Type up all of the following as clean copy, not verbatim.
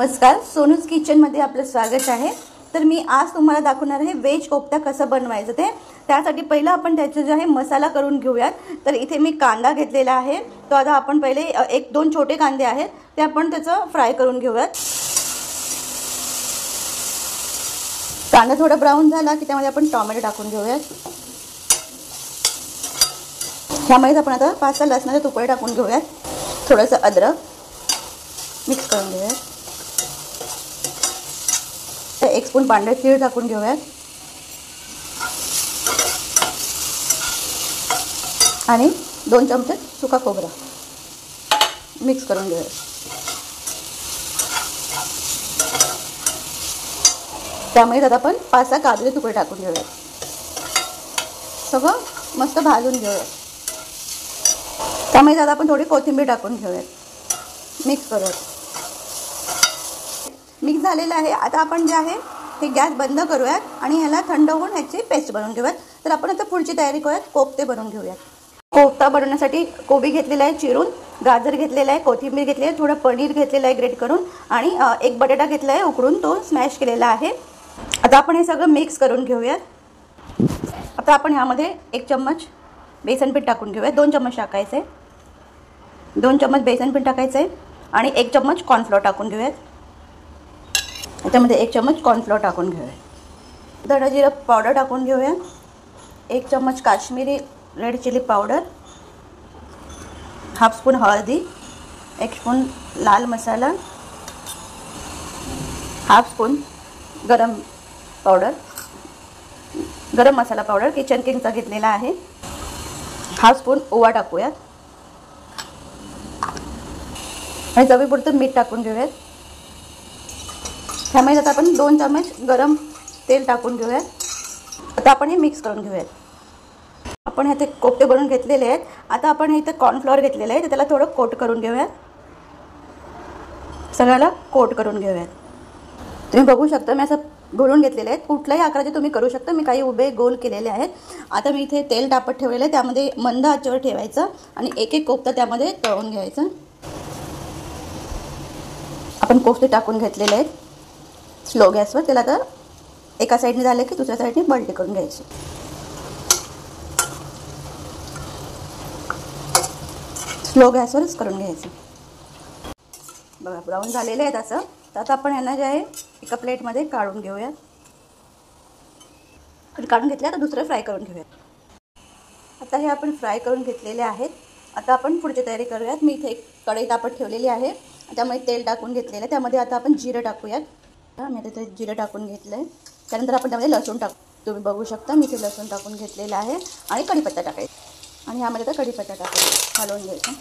नमस्कार, सोनूज किचनमध्ये आपलं स्वागत आहे। तर मी आज तुम्हाला दाखवणार आहे वेज कोफ्ता कसं बनवायचं ते। त्यासाठी पहिला आपण त्याचा जो आहे मसाला करून घेऊयात। तर इथे मी कांदा घेतलेला आहे, तो आता आपण पहिले एक दोन छोटे कांदे आहेत ते आपण त्याचं फ्राय करून घेऊयात। कांदा थोडा ब्राऊन झाला की त्यामध्ये आपण टोमॅटो टाकून घेऊयात। ह्यामध्ये आपण आता 5-6 लसणाचे तुकडे टाकून घेऊयात, थोडंसं अद्रक मिक्स करून घेऊयात। 1 स्पून पांढरे तीळ टाकून घेऊयात आणि 2 चमचे सुका खोबरा मिक्स करून घेऊयात। त्यामध्ये आता आपण 5-6 काजूचे तुकडे टाकून घेऊयात, सगळं मस्त भाजून घेऊयात। त्यामध्ये आता आपण थोडी कोथिंबीर टाकून घेऊयात, मिक्स करूयात। मिक्स झालेलं आहे। आता आपण जे आहे हे गॅस बंद करूयात आणि ह्याला थंड होऊन ह्याची पेस्ट बनवून घेऊयात। तर आपण आता पुढची तयारी करूयात, कोफ्ते बनवून घेऊयात। कोफ्ता बनवण्यासाठी कोबी घेतलेला आहे चिरून, गाजर घेतलेला आहे, कोथिंबीर घेतली आहे, थोडं पनीर घेतलेलं आहे ग्रेट करून आणि एक बटाटा घेतला आहे उकडून, तो स्मॅश केलेला आहे। आता आपण हे सगळं मिक्स करून घेऊयात। आता आपण ह्यामध्ये 1 चम्मच बेसन पीठ टाकून घेऊयात, 2 चम्मच टाकायचं आहे, 2 चम्मच बेसन पीठ टाकायचं आहे आणि 1 चम्मच कॉर्नफ्लोअर टाकून घेऊयात। याच्यामध्ये 1 चम्मच कॉर्नफ्लोअर टाकून घेऊयात। धना जिरा पावडर टाकून घेऊया, 1 चम्मच Kashmiri red chilli powder, half spoon हळदी, 1 स्पून लाल मसाला, हाफ स्पून गरम मसाला पावडर किचन किंगचा घेतलेला आहे, हाफ स्पून ओवा टाकूयात आणि चवीपुरतं मीठ टाकून घेऊयात। ह्यामध्ये आता आपण 2 चम्मच गरम तेल टाकून घेऊयात। आता आपण हे मिक्स करून घेऊयात। आपण ह्याचे कोफ्ते बनवून घेतलेले आहेत। आता आपण इथे कॉर्नफ्लोअर घेतलेलं आहे, तर त्याला थोडं कोट करून घेऊयात, सगळ्याला कोट करून घेऊयात। तुम्ही बघू शकता मी असं घोळून घेतलेले आहेत, कुठल्याही आकाराचे तुम्ही करू शकता। मी काही उभे गोल केलेले आहेत। आता मी इथे तेल तापत ठेवलेलं आहे, त्यामध्ये मंद आचेवर ठेवायचं आणि एक एक कोफ्ता त्यामध्ये तळून घ्यायचा। आपण कोफ्ते टाकून घेतलेले आहेत स्लो गॅसवर, त्याला आता एका साईडने झाले की दुसऱ्या साईडने पलटी करून घ्यायची। स्लो गॅसवरच करून घ्यायचं। बघा ब्राऊन झालेले आहेत असं। तर आता आपण यांना जे आहे एका प्लेटमध्ये काढून घेऊया। काढून घेतले आता दुसरं फ्राय करून घेऊयात। आता हे आपण फ्राय करून घेतलेले आहेत। आता आपण पुढची तयारी करूयात। मी इथे एक कढई तापत ठेवलेली आहे, त्यामुळे तेल टाकून घेतलेलं आहे। त्यामध्ये आता आपण जिरं टाकूयात। मी आता इथे जिरं टाकून घेतलं आहे। त्यानंतर आपण त्यामध्ये लसूण तुम्ही बघू शकता मी इथे लसूण टाकून घेतलेलं आहे आणि कढीपत्ता टाकायचा आणि ह्यामध्ये आता कढीपत्ता टाकायचा, हलवून घ्यायचा।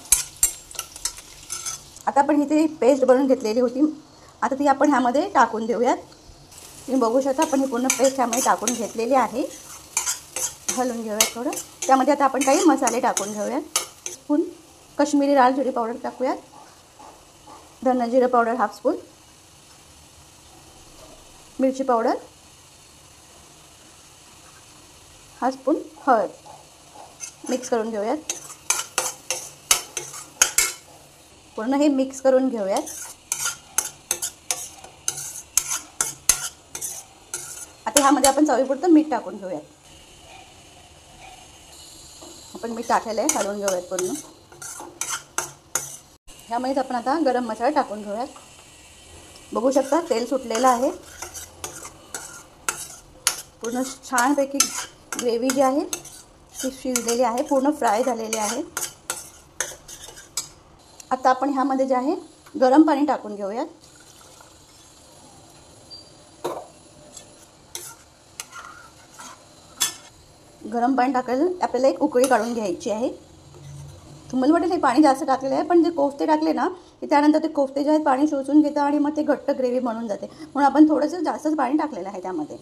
आता आपण इथे पेस्ट बनवून घेतलेली होती, आता ती आपण ह्यामध्ये टाकून देऊयात। तुम्ही बघू शकता आपण ही पूर्ण पेस्ट ह्यामध्ये टाकून घेतलेली आहे, हलवून घेऊयात थोडं। त्यामध्ये आता आपण काही मसाले टाकून घेऊयात। स्पून काश्मीरी लाल मिरी पावडर टाकूयात, धना जिरा पावडर हाफ स्पून, मिरची पावडर हाफ स्पून, हळद मिक्स करून घेऊयात। पूर्ण हे मिक्स करून घेऊयात। आता ह्यामध्ये आपण चवीपुरतं मीठ टाकून घेऊयात। आपण मीठ टाकलेलं आहे, हलवून घेऊयात पूर्ण। ह्यामध्ये आपण आता गरम मसाला टाकून घेऊयात। बघू शकता तेल सुटलेलं आहे, पूर्ण छानपैकी ग्रेव्ही जी आहे ती शिजलेली आहे, पूर्ण फ्राय झालेली आहे। आता आपण ह्यामध्ये जे आहे गरम पाणी टाकून घेऊयात। गरम पाणी टाकायला आपल्याला एक उकळी काढून घ्यायची आहे। तुम्हाला वाटेल हे पाणी जास्त टाकलेलं आहे, पण जे कोफ्ते टाकले ना की त्यानंतर ते कोफ्ते जे आहेत पाणी शोषून घेतात आणि मग ते घट्ट ग्रेव्ही बनून जाते, म्हणून आपण थोडंसं जास्तच पाणी टाकलेलं आहे। त्यामध्ये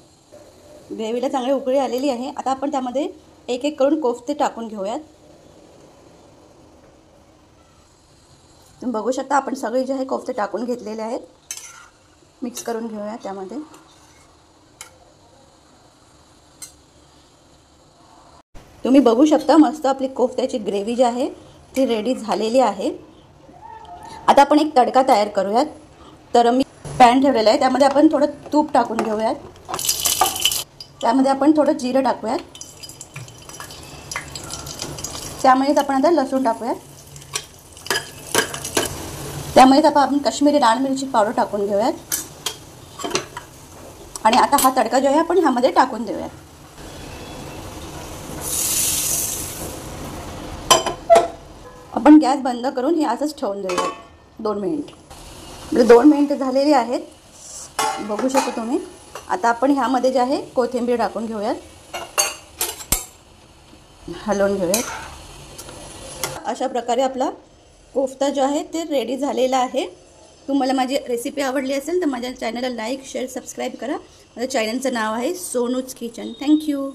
ग्रेव्हीला चांगली उकळी आलेली आहे। आता आपण त्यामध्ये एक एक करून कोफ्ते टाकून घेऊयात। तुम्ही बघू शकता आपण सगळे जे आहे कोफ्ते टाकून घेतलेले आहेत, मिक्स करून घेऊया। त्यामध्ये तुम्ही बघू शकता मस्त आपली कोफ्त्याची ग्रेव्ही जी आहे ती रेडी झालेली आहे। आता आपण एक तडका तयार करूयात। तर मी पॅन ठेवलेला आहे, त्यामध्ये आपण थोडं तूप टाकून घेऊयात. त्यामध्ये आपण थोडं जिरं टाकूयात. त्यामध्येच आपण आता लसूण टाकूयात. त्यामध्येच आपण काश्मीरी लाल मिरची पावडर टाकून घेऊयात. आणि आता हा तडका जो आहे आपण ह्यामध्ये टाकून देऊयात. आपण गॅस बंद करून हे असंच ठेवून देऊयात 2 मिनिट. 2 मिनिट झालेली आहेत, बघू शकता तुम्ही. आता आपण ह्यामध्ये जे आहे कोथिंबीर टाकून घेऊयात. हलवून घेऊयात. अशा प्रकारे आपला कोफ्ता जो आहे ते रेडी झालेला आहे. तुम्हाला माझी रेसिपी आवडली असेल तर माझ्या चॅनलला लाईक, शेअर, सबस्क्राईब करा. माझ्या चॅनलचं नाव आहे सोनूज किचन. थँक्यू.